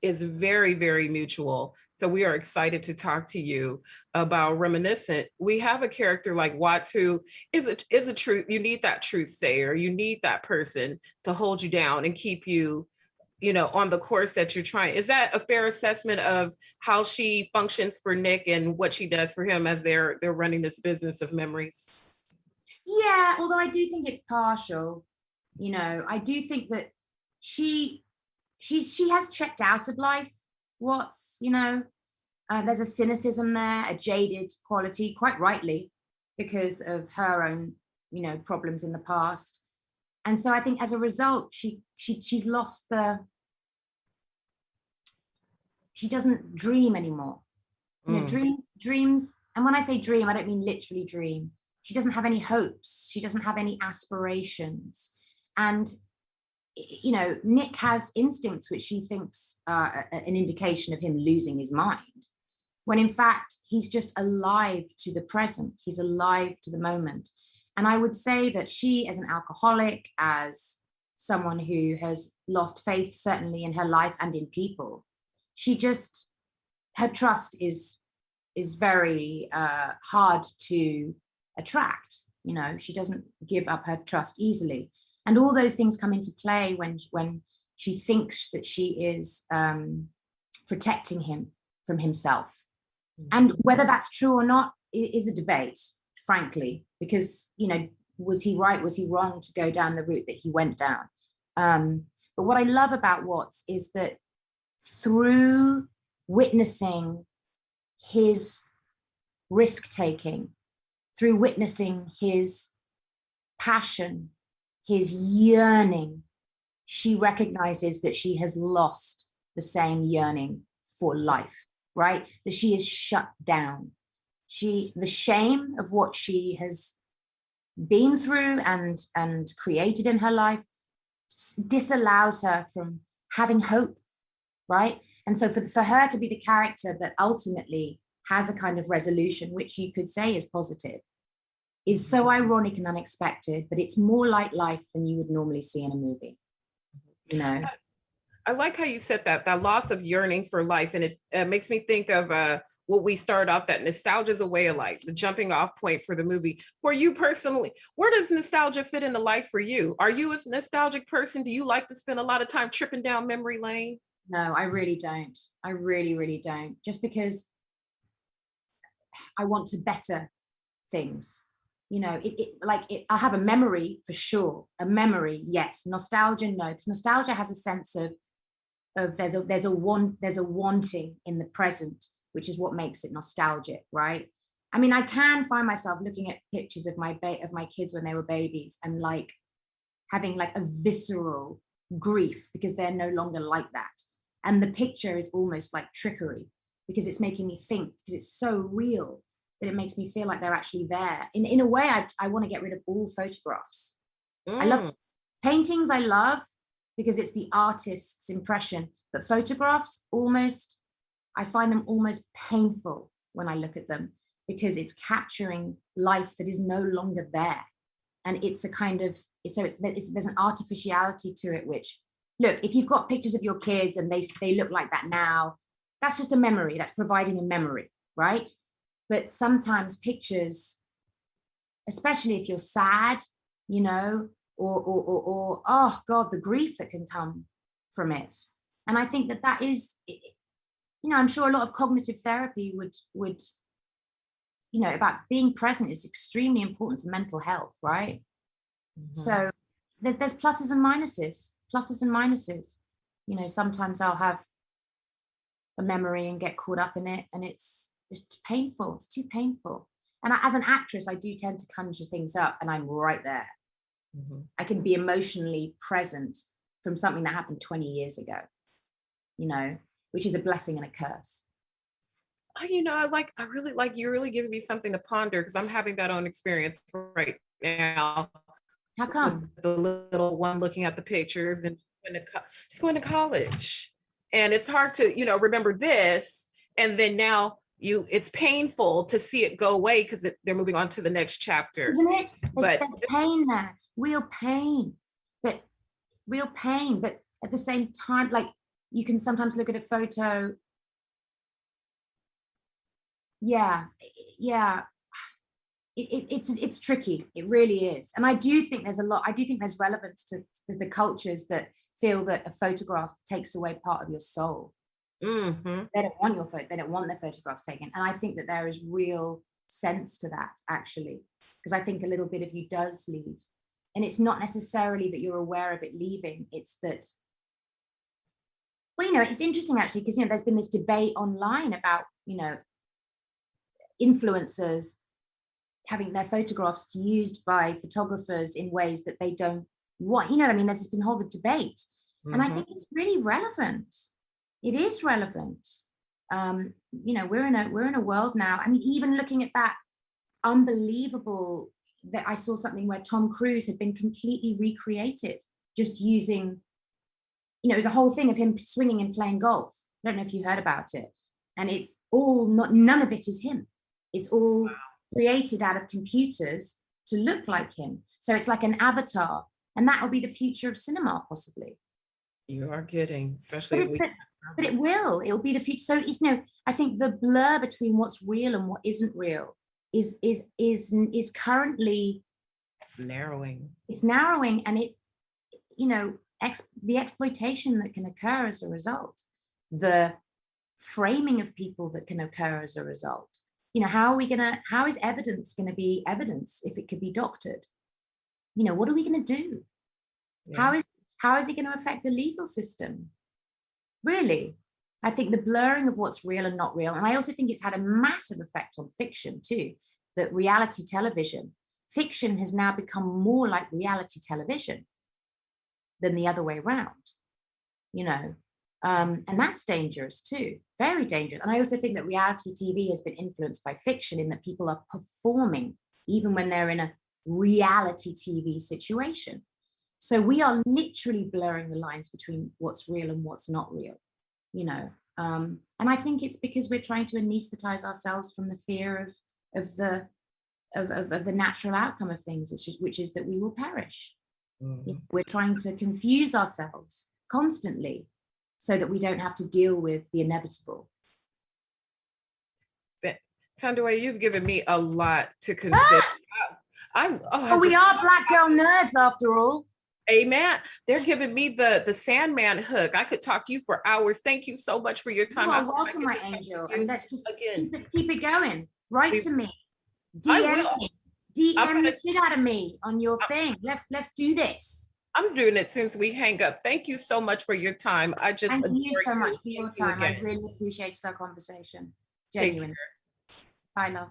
is very, very mutual. So we are excited to talk to you about Reminiscent. We have a character like Watts who is a truth. You need that truth sayer. You need that person to hold you down and keep you, on the course that you're trying. Is that a fair assessment of how she functions for Nick and what she does for him as they're running this business of memories? Yeah, although I do think it's partial. I do think that she has checked out of life. There's a cynicism there, a jaded quality, quite rightly, because of her own, problems in the past. And so I think as a result, she's lost she doesn't dream anymore. Dreams. And when I say dream, I don't mean literally dream. She doesn't have any hopes. She doesn't have any aspirations. And, Nick has instincts which she thinks are an indication of him losing his mind, when in fact, he's just alive to the present. He's alive to the moment. And I would say that she, as an alcoholic, as someone who has lost faith, certainly in her life and in people, her trust is very hard to attract. She doesn't give up her trust easily. And all those things come into play when she thinks that she is protecting him from himself. And whether that's true or not is a debate, frankly, because, was he right? Was he wrong to go down the route that he went down? But what I love about Watts is that through witnessing his risk-taking, through witnessing his passion, his yearning, she recognizes that she has lost the same yearning for life, right? That she is shut down. The shame of what she has been through and created in her life disallows her from having hope, right? And so for her to be the character that ultimately has a kind of resolution, which you could say is positive, is so ironic and unexpected, but it's more like life than you would normally see in a movie, I like how you said that loss of yearning for life. And it makes me think of what we started off, that nostalgia is a way of life, the jumping off point for the movie. For you personally, where does nostalgia fit into life for you? Are you a nostalgic person? Do you like to spend a lot of time tripping down memory lane? No, I really don't. I really, really don't. Just because I want to better things. I have a memory for sure. A memory, yes. Nostalgia, no. Because nostalgia has a sense of there's a wanting in the present, which is what makes it nostalgic, right? I mean, I can find myself looking at pictures of my kids when they were babies and having a visceral grief because they're no longer like that. And the picture is almost like trickery because it's making me think, because it's so real that it makes me feel like they're actually there. In a way, I want to get rid of all photographs. I love paintings, I love because it's the artist's impression, but photographs I find them almost painful when I look at them because it's capturing life that is no longer there. And it's a kind of, there's an artificiality to it, which, look, if you've got pictures of your kids and they look like that now, that's just a memory, that's providing a memory, right? But sometimes pictures, especially if you're sad, or oh God, the grief that can come from it. And I think that is, I'm sure a lot of cognitive therapy would, about being present is extremely important for mental health, right? Mm-hmm. So there's pluses and minuses. Sometimes I'll have a memory and get caught up in it, and it's painful. It's too painful. And as an actress, I do tend to conjure things up, and I'm right there. Mm-hmm. I can be emotionally present from something that happened 20 years ago, which is a blessing and a curse. I really like, you're really giving me something to ponder because I'm having that own experience right now. How come? The little one looking at the pictures and just going to college. And it's hard to, remember this. And then now it's painful to see it go away because they're moving on to the next chapter. Isn't it? There's pain there, real pain. But at the same time, you can sometimes look at a photo. Yeah, yeah. It's tricky. It really is. And I do think there's relevance to the cultures that feel that a photograph takes away part of your soul. Mm-hmm. They don't want your photo. They don't want their photographs taken. And I think that there is real sense to that, actually, because I think a little bit of you does leave. And it's not necessarily that you're aware of it leaving. It's that, well, you know, it's interesting actually, because, you know, there's been this debate online about, you know, influencers having their photographs used by photographers in ways that they don't want, you know what I mean? There's been a whole debate. Mm-hmm. And I think it's really relevant. It is relevant. You know, we're in a world now. I mean, even looking at that unbelievable, that I saw something where Tom Cruise had been completely recreated, just using, you know, it was a whole thing of him swinging and playing golf. I don't know if you heard about it. And it's all none of it is him. It's all created out of computers to look like him. So it's like an avatar, and that will be the future of cinema, possibly. You are kidding, especially but it will be the future. So it's, you know, I think the blur between what's real and what isn't real is currently, it's narrowing. It's narrowing, and it, you know, the exploitation that can occur as a result, the framing of people that can occur as a result. You know, how is evidence going to be evidence if it could be doctored? You know, what are we going to do? Yeah. How is it going to affect the legal system? Really, I think the blurring of what's real and not real, and I also think it's had a massive effect on fiction too, that reality television, fiction has now become more like reality television than the other way around, you know. And that's dangerous too, very dangerous. And I also think that reality TV has been influenced by fiction, in that people are performing even when they're in a reality TV situation. So we are literally blurring the lines between what's real and what's not real, you know. And I think it's because we're trying to anesthetize ourselves from the fear of the natural outcome of things, which is that we will perish. Mm-hmm. We're trying to confuse ourselves constantly, so that we don't have to deal with the inevitable. Thandiwe, you've given me a lot to consider. We are Black girl nerds after all. Amen. They're giving me the Sandman hook. I could talk to you for hours. Thank you so much for your time. You are welcome, my angel. And let's just keep it going. Write to me. DM the shit out of me on your thing. Let's do this. I'm doing it since we hang up. Thank you so much for your time. Thank you so much for your time. I really appreciated our conversation. Genuine. Bye, love.